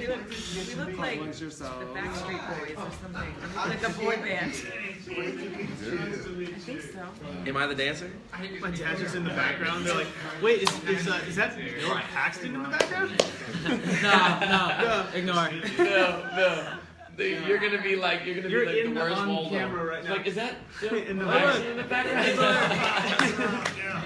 We look like the Backstreet Boys or something. We look like a boy band. I think so. Am I the dancer? I think my dad's just in the background. They're like, wait, is that Bill Paxton in the background? No. Ignore. No. You're gonna be like the worst on Waldo. camera right now. Like, is that in the background?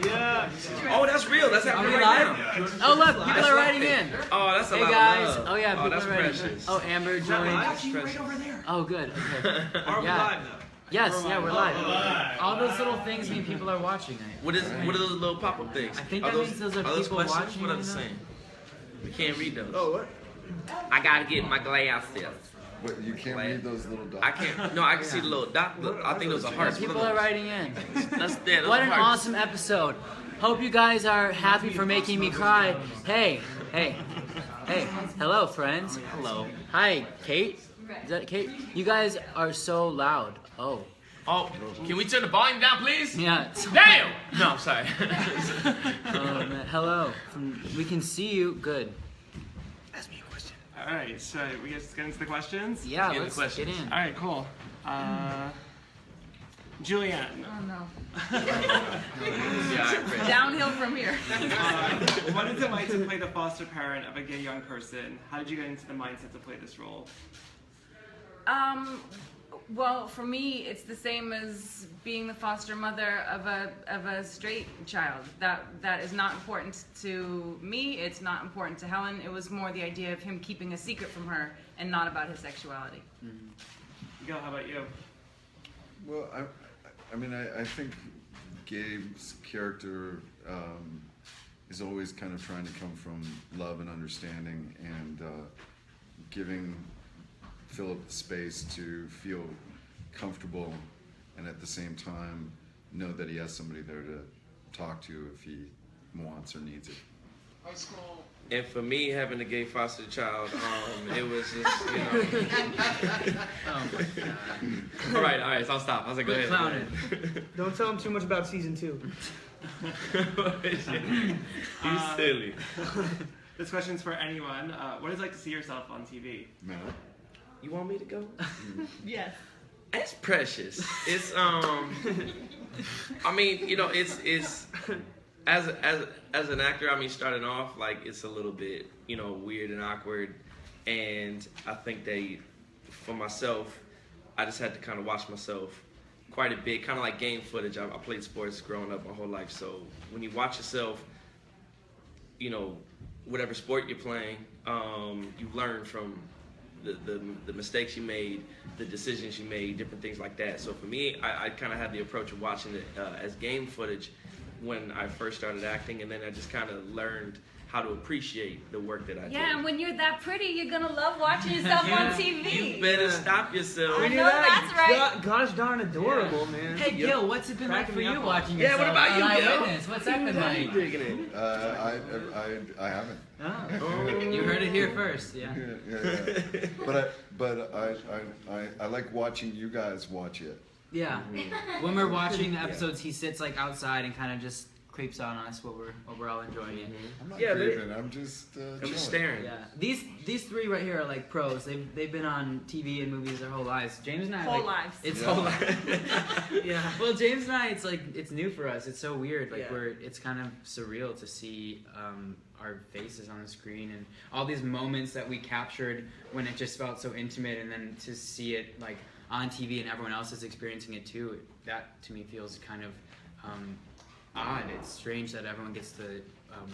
Yeah. Oh, that's real. That's happening right now. Oh, look, people are writing in. Oh, that's a Hey lot guys. of love. Oh yeah, people that's are writing. precious. Oh, Amber joined. Actually, right over there. Oh, good. Okay. Are we live now? Yes, yeah, we're live. All those little things mean people are watching it. What are those little pop-up things? I think that means those are people questions? watching. What are they saying? We can't read those. Oh, what? I gotta get my glasses. What, you can't read those little dots? I can't. No, I can see the little dot. I think those are hearts. People are writing in. Those What an are hearts. awesome episode. Hope you guys are happy for making me cry. Hey. Hello, friends. Hello. Hi, Kate. Is that Kate? You guys are so loud. Oh, can we turn the volume down, please? yeah. Damn! No, I'm sorry. Oh, man. Hello. We can see you. Good. Ask me a question. All right, so we just get into the questions? Yeah, Get the let's questions. get in. All right, cool. Julianne. Oh no. Yeah, Downhill from here. What is it like to play the foster parent of a gay young person? How did you get into the mindset to play this role? Well, for me, it's the same as being the foster mother of a straight child. That is not important to me. It's not important to Helen. It was more the idea of him keeping a secret from her and not about his sexuality. Gil, how about you? Well, I mean, I think Gabe's character is always kind of trying to come from love and understanding and giving Philip the space to feel comfortable and at the same time know that he has somebody there to talk to if he wants or needs it. And for me, having a gay foster child, it was just, you know. All right, so I'll stop. I was like, go ahead. Clowning. Don't tell him too much about season 2. You silly. This question's for anyone. What is it like to see yourself on TV? Matt? You want me to go? Yes. It's precious. It's I mean, you know, it's as an actor, I mean, starting off, like, it's a little bit, you know, weird and awkward, and I think for myself, I just had to kind of watch myself quite a bit, kind of like game footage. I played sports growing up my whole life, so when you watch yourself, you know, whatever sport you're playing, you learn from the mistakes you made, the decisions you made, different things like that. So for me, I kind of had the approach of watching it as game footage when I first started acting, and then I just kind of learned how to appreciate the work that I did. Yeah, and when you're that pretty, you're gonna love watching yourself on TV. You better stop yourself. I know that's right. Gosh darn adorable, man. Hey, Gil, what's it been like for you watching Yeah, yourself what about you, on Gil? Eyewitness? What's that been like? Digging it. I haven't. Oh, you heard it here first, yeah. Yeah. But I like watching you guys watch it. Yeah. When we're watching the episodes, he sits like outside and kind of just creeps on us while we're all enjoying it. I'm not creeping. I'm just I'm chilling. just staring. Yeah. These three right here are like pros. They've been on TV and movies their whole lives. James and I Whole like, lives. It's Yeah. whole lives. Yeah. Well, James and I, it's new for us. It's so weird. Like it's kind of surreal to see our faces on the screen and all these moments that we captured when it just felt so intimate, and then to see it like on TV and everyone else is experiencing it too. That to me feels kind of odd. It's strange that everyone gets to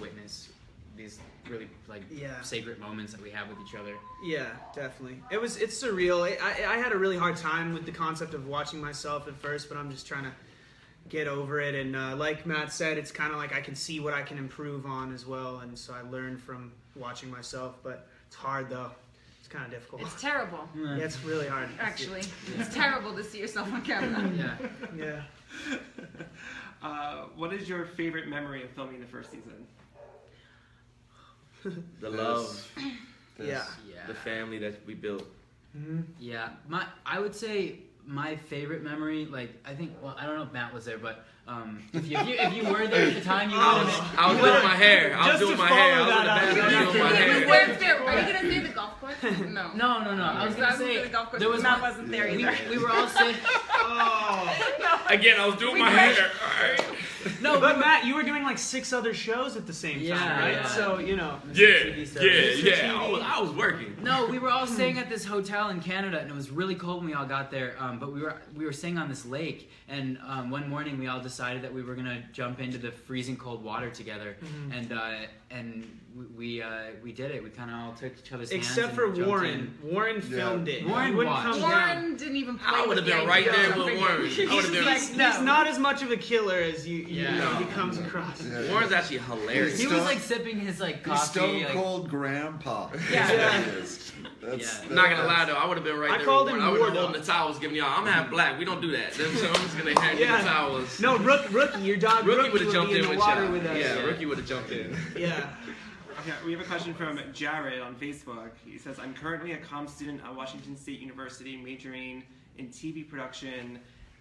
witness these really like sacred moments that we have with each other. Yeah, definitely. It's surreal. I had a really hard time with the concept of watching myself at first, but I'm just trying to get over it. And like Matt said, it's kind of like I can see what I can improve on as well, and so I learned from watching myself. But it's hard though. It's kind of difficult. It's terrible. Yeah, it's really hard. Actually, it's terrible to see yourself on camera. Yeah. Yeah. What is your favorite memory of filming the first season? The love, Yeah. the family that we built. Mm-hmm. Yeah, I would say my favorite memory, like I think, well, I don't know if Matt was there, but if you were there at the time, you would have. I was doing my hair. I was doing my hair. I was in the bathroom doing my He was hair. there too. Are you gonna do the golf course? No. No. I was gonna say to the golf course. there was Matt one- wasn't there we, either. we were all saying. Oh. Again, I was doing my hair. All right. No, But Matt, you were doing like 6 other shows at the same time, Yeah, right? yeah. So, you know. Yeah. I was working. No, we were all staying at this hotel in Canada, and it was really cold when we all got there. But we were staying on this lake, and one morning we all decided that we were gonna jump into the freezing cold water together, and we did it. We kind of all took each other's hands. Except and for jumped Warren. Warren filmed it. Warren He wouldn't watched. come down. Warren didn't even play I would with have been the right idea there of with jumping Warren. in. I would have been. He's like, He's not as much of a killer as Yeah. he comes across. Yeah. Warren's actually hilarious. He was Stone- like sipping his like He's coffee. Stone like, Cold Grandpa. Yeah. That's what he is. That's, Yeah. I'm not gonna lie though, I would have been right I there. called with him Warren. I would have Wardo. holding the towels, giving y'all. I'm half black. We don't do that. So I'm just gonna hand you Yeah. the towels. No, Rookie, your dog Rookie Rookie would have will jumped be in in the with water y'all. with us. Yeah, Rookie would have jumped in. Yeah. Okay, we have a question from Jared on Facebook. He says, I'm currently a comm student at Washington State University majoring in TV production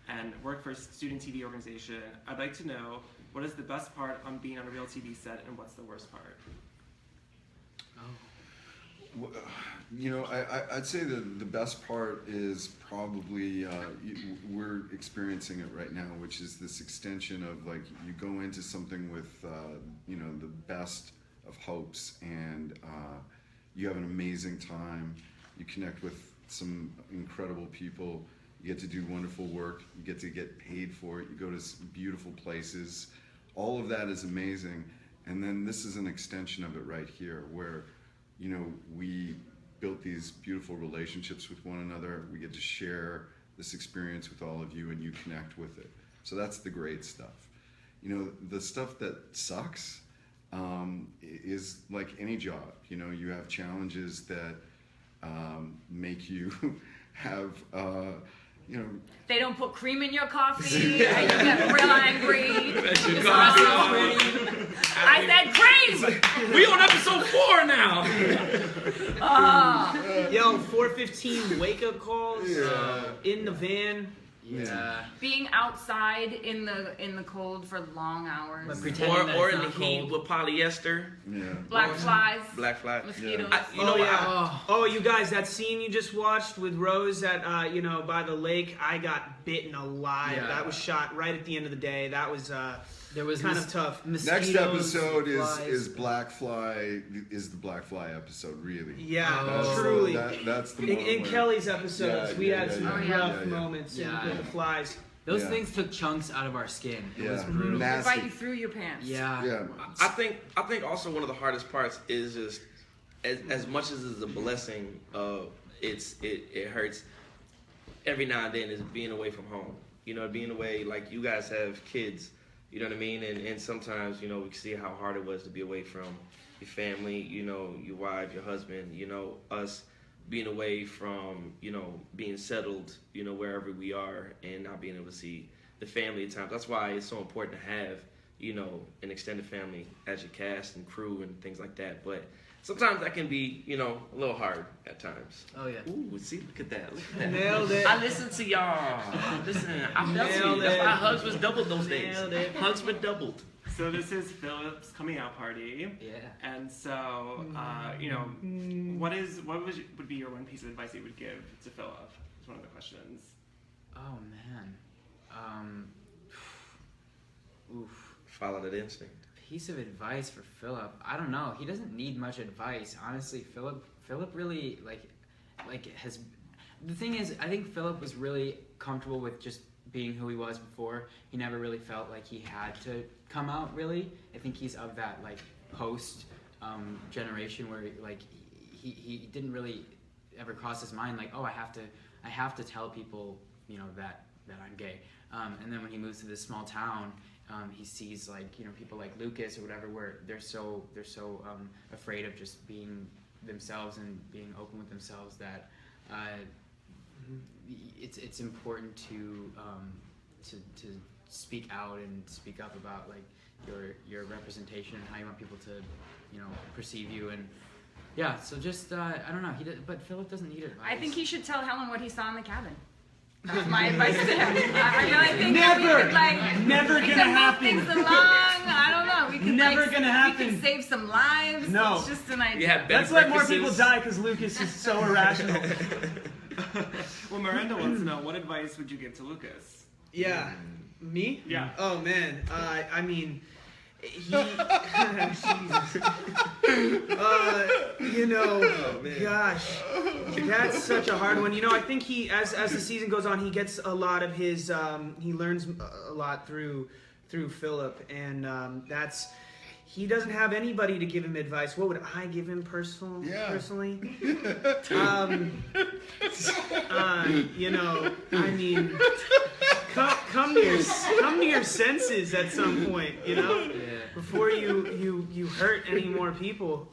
and work for a student TV organization. I'd like to know, what is the best part on being on a real TV set and what's the worst part? Well, you know, I'd say the best part is probably we're experiencing it right now, which is this extension of like you go into something with you know, the best of hopes, and you have an amazing time. You connect with some incredible people. You get to do wonderful work. You get to get paid for it. You go to beautiful places. All of that is amazing. And then this is an extension of it right here, where you know, we built these beautiful relationships with one another. We get to share this experience with all of you, and you connect with it. So that's the great stuff. You know, the stuff that sucks is like any job. You know, you have challenges that make you have, you know, They don't put cream in your coffee, and you get real angry. Your It's coffee. awesome. I said cream! We on episode 4 now. Yo, 4:15 wake up calls Yeah. in the van. yeah. Being outside in the cold for long hours. But pretending that Or it's in the not heat cold. with polyester, yeah. Black flies, black fly. mosquitoes. You know what? Oh, you guys, that scene you just watched with Rose at you know, by the lake, I got bitten alive. Yeah. That was shot right at the end of the day. That was There was kind of tough. Next mosquitoes, episode flies. is Black Fly, is the Black Fly episode, really. Yeah, Oh. truly. That's the In one where- Kelly's episodes, Yeah, we yeah, had yeah, some yeah. rough Yeah, yeah. moments Yeah. with the flies. Those Yeah. things took chunks out of our skin. It Yeah. was brutal. They Nasty. bite you through your pants. Yeah. Yeah. I think also one of the hardest parts is just as much as it's a blessing, it hurts every now and then is being away from home. You know, being away, like you guys have kids, you know what I mean? And sometimes, you know, we can see how hard it was to be away from your family, you know, your wife, your husband, you know, us being away from, you know, being settled, you know, wherever we are and not being able to see the family at times. That's why it's so important to have, you know, an extended family as your cast and crew and things like that. But sometimes that can be, you know, a little hard at times. Oh yeah. Ooh, see, look at that. Look at that. Nailed it. I listened to y'all. Listen, I felt Nailed you. That's it. why hugs was doubled those days. Nailed it. Hugs were doubled. So this is Philip's coming out party. Yeah. And so, you know, would be your one piece of advice you would give to Philip? It's one of the questions. Oh man. Oof. Follow that instinct. Piece of advice for Philip. I don't know. He doesn't need much advice, honestly. Philip really like has. The thing is, I think Philip was really comfortable with just being who he was before. He never really felt like he had to come out. Really, I think he's of that like post generation where like he didn't really ever cross his mind like, oh, I have to tell people, you know, that I'm gay. And then when he moves to this small town, he sees like, you know, people like Lucas or whatever, where they're so afraid of just being themselves and being open with themselves that it's important to speak out and speak up about like your representation and how you want people to, you know, perceive you. And yeah, so just I don't know. But Philip doesn't need advice. I think he should tell Helen what he saw in the cabin. That's my advice to him. I really think that we could Never we gonna could happen. move things along. I don't know. We could Never like, gonna We happen. could save some lives. No. It's just an idea. You have better Let's let more breakfasts. people die because Lucas is so irrational. Well, Miranda wants to know, what advice would you give to Lucas? Yeah. Me? Yeah. Oh man. I mean, he. Jesus. You know, gosh, that's such a hard one. You know, I think he, as the season goes on, he gets a lot of his. He learns a lot through Philip, and that's. He doesn't have anybody to give him advice. What would I give him personally? You know, I mean, come to your senses at some point. You know, before you hurt any more people.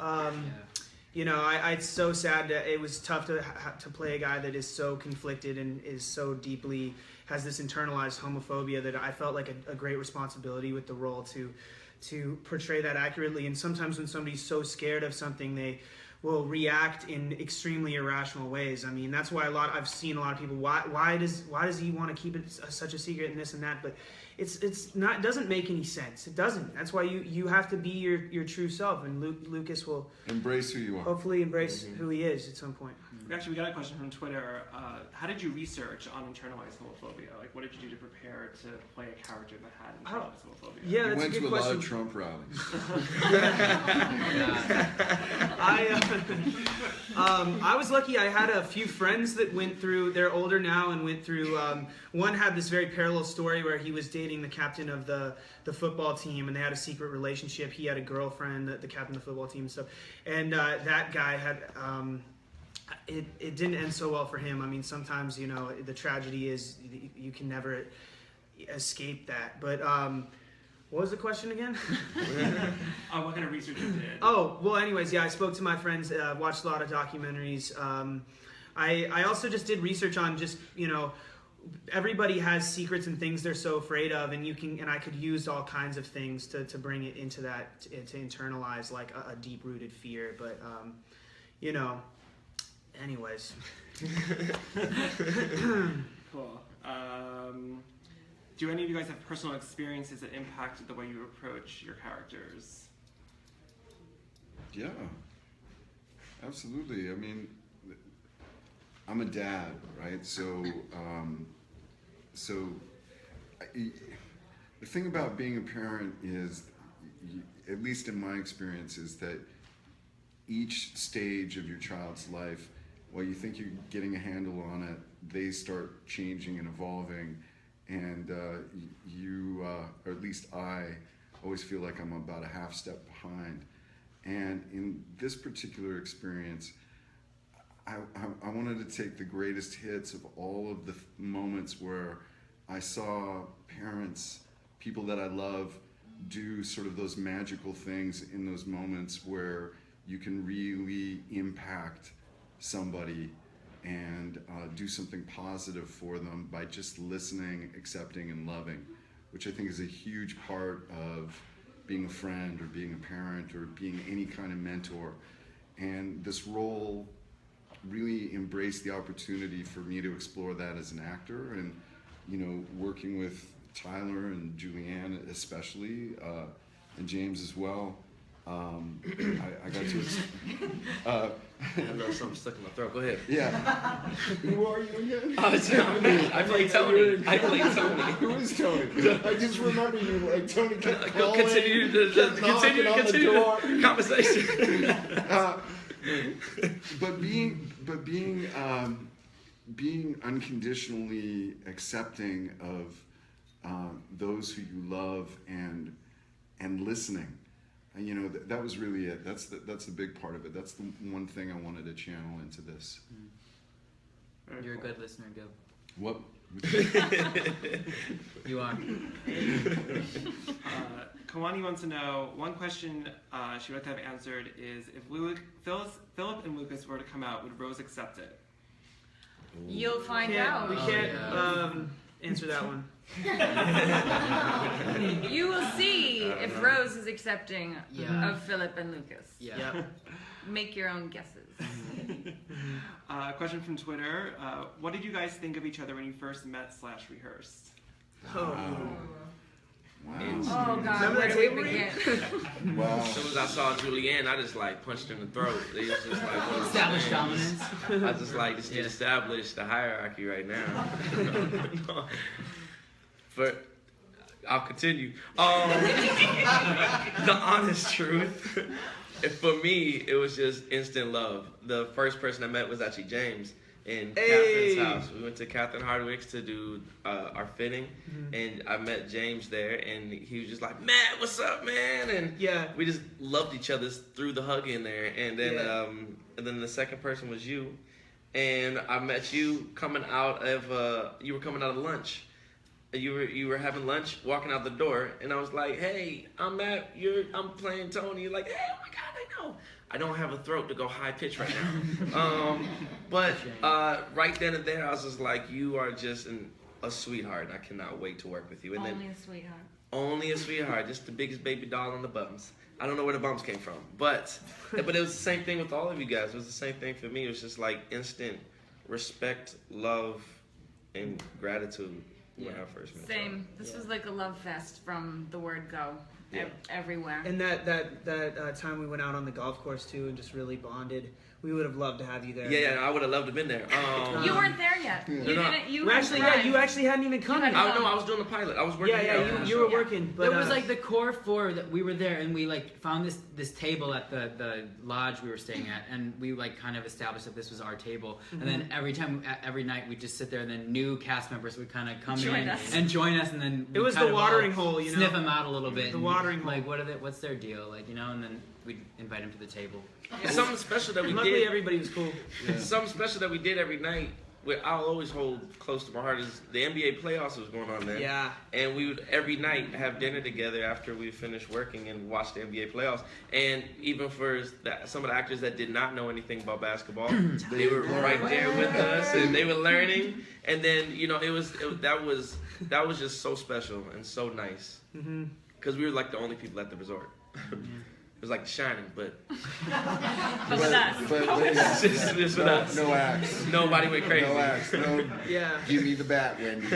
You know, it's so sad that it was tough to play a guy that is so conflicted and is so deeply has this internalized homophobia that I felt like a great responsibility with the role to portray that accurately. And sometimes when somebody's so scared of something, they will react in extremely irrational ways. I mean, that's why I've seen a lot of people. Why does he want to keep it such a secret and this and that? But it's not. It doesn't make any sense. It doesn't. That's why you have to be your true self. And Lucas will Embrace who you are. hopefully embrace who he is at some point. Actually, we got a question from Twitter. How did you research on internalized homophobia? Like, what did you do to prepare to play a character that had internalized homophobia? Yeah, He that's went a to good a lot question. of Trump rallies. I was lucky. I had a few friends that went through. They're older now and went through. One had this very parallel story where he was dating the captain of the football team, and they had a secret relationship. He had a girlfriend, the captain of the football team, and stuff. And that guy had. It didn't end so well for him. I mean, sometimes, you know, the tragedy is you can never escape that. But what was the question again? What kind of research you did? Oh, well, anyways, yeah, I spoke to my friends, watched a lot of documentaries. I also just did research on just, you know, everybody has secrets and things they're so afraid of, and I could use all kinds of things to bring it into that, to internalize like a deep-rooted fear. But, you know, anyways. Cool. Do any of you guys have personal experiences that impacted the way you approach your characters? Yeah, absolutely. I mean, I'm a dad, right? So, the thing about being a parent is, at least in my experience, is that each stage of your child's life, while you think you're getting a handle on it, they start changing and evolving, and you, or at least I, always feel like I'm about a half step behind. And in this particular experience, I wanted to take the greatest hits of all of the moments where I saw parents, people that I love, do sort of those magical things in those moments where you can really impact somebody and do something positive for them by just listening, accepting, and loving, which I think is a huge part of being a friend or being a parent or being any kind of mentor. And this role really embraced the opportunity for me to explore that as an actor, and, you know, working with Tyler and Julianne especially, and James as well. I got to I love something stuck in my throat. Go ahead. yeah. Who are you again? I play Tony. I play Tony. Who is Tony? I just remember you like Tony kept Go calling, continue kept knocking on the continue door. the conversation. But being unconditionally accepting of those who you love and listening, and, you know, that was really it. That's the big part of it. That's the one thing I wanted to channel into this. You're a good listener, Gil. What? You are. Kawani wants to know, one question she would like to have answered is, if Philip and Lucas were to come out, would Rose accept it? You'll find We out. can't answer that one. You will see if Rose is accepting Yeah. of Philip and Lucas. Yeah. Yep. make your own guesses. Question from Twitter. What did you guys think of each other when you first met/rehearsed? Oh. Wow. Oh God, Remember where that do we table begin? Wow. As soon as I saw Julianne, I just like punched her in the throat. It was just like one of those Established things. dominance. I just like to establish the hierarchy right now. But I'll continue. The honest truth, for me, it was just instant love. The first person I met was actually James in Catherine's house. We went to Catherine Hardwick's to do our fitting, and I met James there, and he was just like, "Matt, what's up, man?" And we just loved each other through the hug in there. And then and then the second person was you, and I met you coming out of you were coming out of lunch. You were having lunch, walking out the door, and I was like, "Hey, I'm Matt. I'm playing Tony." You're like, "Hey, oh my God, I know. I don't have a throat to go high pitch right now." But right then and there, I was just like, "You are just a sweetheart. And I cannot wait to work with you." And Only a sweetheart. only a sweetheart, just the biggest baby doll on the bums. I don't know where the bums came from, but it was the same thing with all of you guys. It was the same thing for me. It was just like instant respect, love, and gratitude. When I first met Same. This was like a love fest from the word go. Yeah. Everywhere. And that time we went out on the golf course too and just really bonded. We would have loved to have you there. Yeah, I would have loved to have been there. You weren't there yet. You didn't. You you actually hadn't even come. You yet. hadn't I was doing the pilot. I was working. You were working. But There was like the core four that we were there, and we like found this table at the lodge we were staying at, and we like kind of established that this was our table. And then every night we'd just sit there, and then new cast members would kind of come in and join us, and then it was the watering hole, you know, sniff them out a little bit. The watering hole. Like what's their deal, like, you know, and then we'd invite them to the table. It's something special that we Luckily, did. everybody was cool. Yeah. Something special that we did every night, what I'll always hold close to my heart, is the NBA playoffs was going on then. Yeah. And we would every night have dinner together after we finished working and watch the NBA playoffs. And even for some of the actors that did not know anything about basketball, they were right there with us and they were learning. And then, you know, that was just so special and so nice. Because we were like the only people at the resort. It was like The Shining, but But with us. But just with us. No axe. Nobody went crazy. No axe. No. Yeah. Give me the bat, Wendy.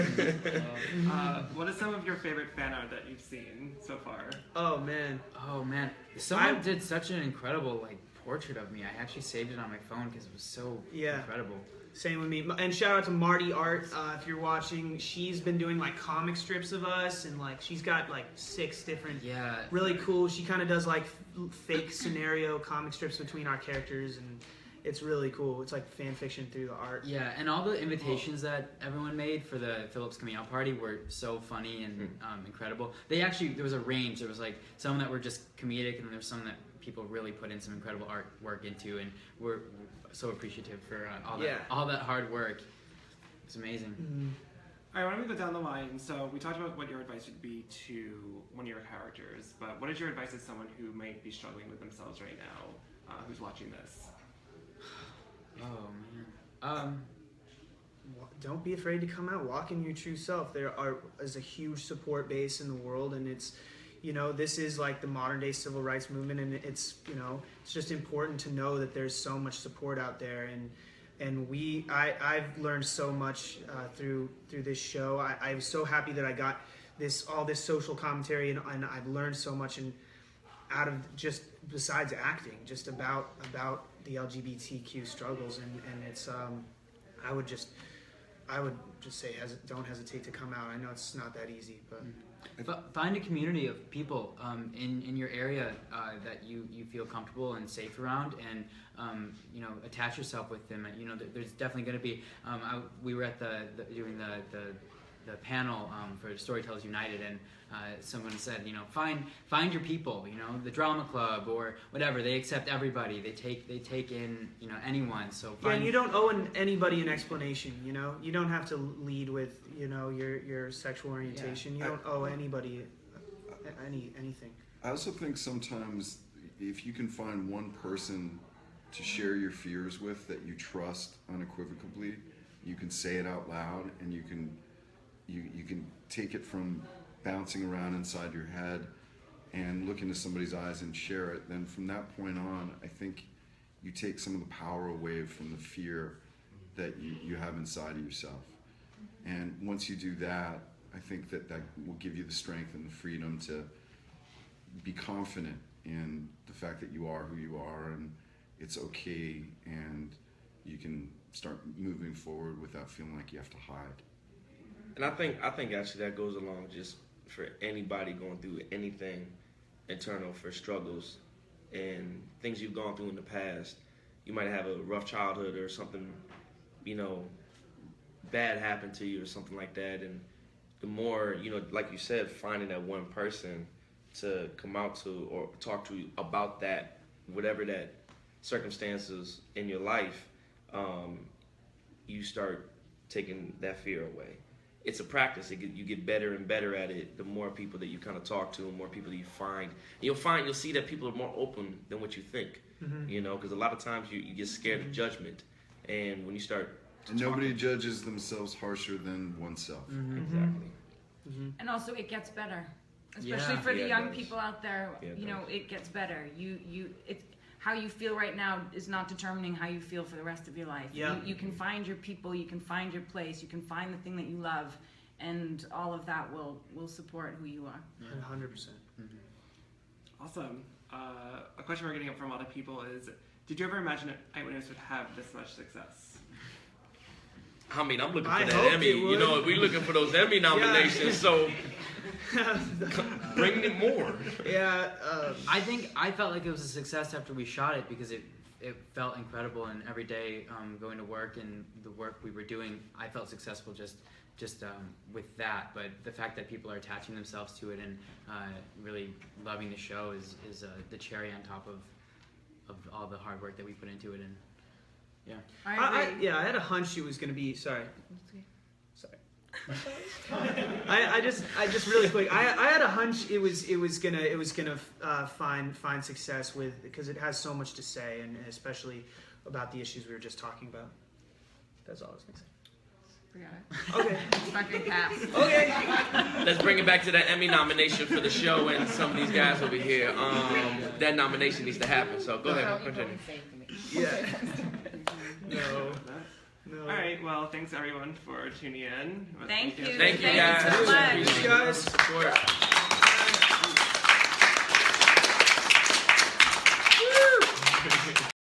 What is some of your favorite fan art that you've seen so far? Oh man. Someone did such an incredible like portrait of me. I actually saved it on my phone because it was so incredible. Same with me. And shout out to Marty Art, if you're watching. She's been doing like comic strips of us, and like she's got like 6 different, really cool. She kind of does like fake scenario comic strips between our characters, and it's really cool. It's like fan fiction through the art. Yeah, and all the invitations that everyone made for the Phillips coming out party were so funny and incredible. There was a range. There was like some that were just comedic, and then there was some that people really put in some incredible artwork into, and we're so appreciative for all that hard work. It's amazing. All right, why don't we go down the line? So we talked about what your advice would be to one of your characters, but what is your advice to someone who might be struggling with themselves right now, who's watching this? Oh man. Don't be afraid to come out. Walk in your true self. There is a huge support base in the world, and it's, you know, this is like the modern day civil rights movement, and it's, you know, it's just important to know that there's so much support out there, and I've learned so much through this show. I was so happy that I got all this social commentary, and I've learned so much, and out of just besides acting, just about the LGBTQ struggles, and it's I would just say don't hesitate to come out. I know it's not that easy, but. Find a community of people in your area that you feel comfortable and safe around, and you know, attach yourself with them. You know, there's definitely going to be. We were at doing the panel for Storytellers United, and someone said, you know, find your people. You know, the drama club or whatever. They accept everybody. They take in, you know, anyone. So and you don't owe anybody an explanation. You know, you don't have to lead with, you know, your sexual orientation. You don't owe anybody anything. I also think sometimes if you can find one person to share your fears with that you trust unequivocally, you can say it out loud, and you can take it from bouncing around inside your head and look into somebody's eyes and share it. Then from that point on, I think you take some of the power away from the fear that you have inside of yourself. And once you do that, I think that will give you the strength and the freedom to be confident in the fact that you are who you are, and it's okay, and you can start moving forward without feeling like you have to hide. And I think actually that goes along just for anybody going through anything internal, for struggles and things you've gone through in the past. You might have a rough childhood or something, bad happened to you or something like that. And the more, like you said, finding that one person to come out to or talk to about that, whatever that circumstances in your life, you start taking that fear away. It's a practice. You get better and better at it. The more people that you kind of talk to, the more people that you find. You'll see that people are more open than what you think. Because a lot of times you get scared of judgment, and when you start, nobody judges themselves harsher than oneself. Exactly. And also, it gets better, especially for the young people out there. It gets better. It's how you feel right now is not determining how you feel for the rest of your life. You can find your people, you can find your place, you can find the thing that you love, and all of that will support who you are. 100%. Awesome. A question we're getting from a lot of people is, did you ever imagine that Eyewitness would have this much success? I mean, I'm looking for I that hope Emmy. it would. We're looking for those Emmy nominations, so bring them more. Yeah. I felt like it was a success after we shot it, because it felt incredible, and every day going to work and the work we were doing, I felt successful just with that. But the fact that people are attaching themselves to it and really loving the show is the cherry on top of all the hard work that we put into it. And yeah, I had a hunch it was going to be. Sorry. I just really quick. I had a hunch it was gonna find success because it has so much to say, and especially about the issues we were just talking about. That's all I was gonna say. Forgot it. Okay. Fucking pass. Okay. Let's bring it back to that Emmy nomination for the show and some of these guys over here. That nomination needs to happen. So go ahead, continue. Yeah. No. All right. Well, thanks everyone for tuning in. Thank you. Thank you guys. so much. Thank you guys. Support.